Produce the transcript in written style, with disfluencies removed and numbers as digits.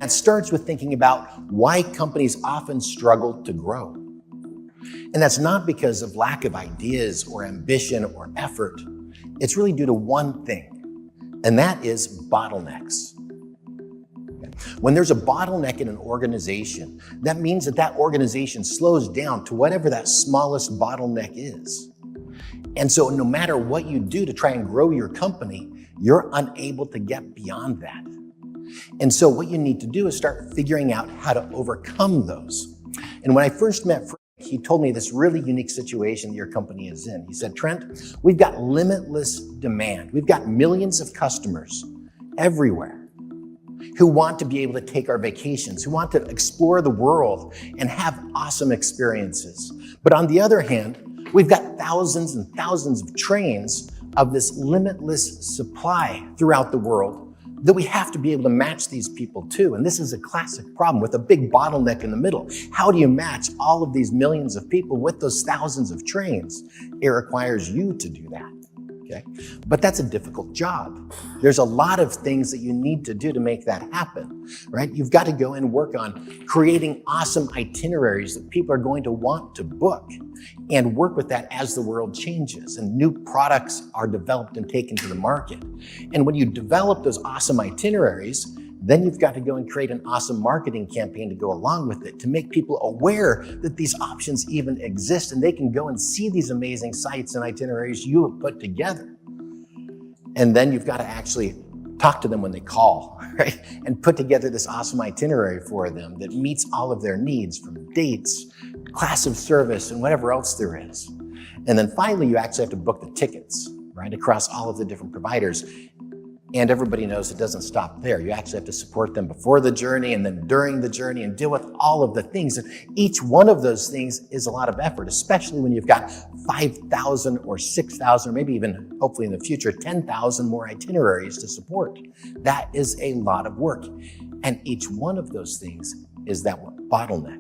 That starts with thinking about why companies often struggle to grow. And that's not because of lack of ideas or ambition or effort. It's really due to one thing, and that is bottlenecks. When there's a bottleneck in an organization, that means that that organization slows down to whatever that smallest bottleneck is. And so no matter what you do to try and grow your company, you're unable to get beyond that. And so what you need to do is start figuring out how to overcome those. And when I first met Frank, he told me this really unique situation your company is in. He said, Trent, we've got limitless demand. We've got millions of customers everywhere who want to be able to take our vacations, who want to explore the world and have awesome experiences. But on the other hand, we've got thousands and thousands of trains of this limitless supply throughout the world that we have to be able to match these people to. And this is a classic problem with a big bottleneck in the middle. How do you match all of these millions of people with those thousands of trains? It requires you to do that. Okay? But that's a difficult job. There's a lot of things that you need to do to make that happen, right? You've got to go and work on creating awesome itineraries that people are going to want to book and work with that as the world changes and new products are developed and taken to the market. And when you develop those awesome itineraries, then you've got to go and create an awesome marketing campaign to go along with it, to make people aware that these options even exist and they can go and see these amazing sites and itineraries you have put together. And then you've got to actually talk to them when they call, right? And put together this awesome itinerary for them that meets all of their needs, from dates, class of service, and whatever else there is. And then finally, you actually have to book the tickets, right, across all of the different providers. And everybody knows it doesn't stop there. You actually have to support them before the journey and then during the journey and deal with all of the things. And each one of those things is a lot of effort, especially when you've got 5,000 or 6,000, or maybe even, hopefully in the future, 10,000 more itineraries to support. That is a lot of work. And each one of those things is that bottleneck.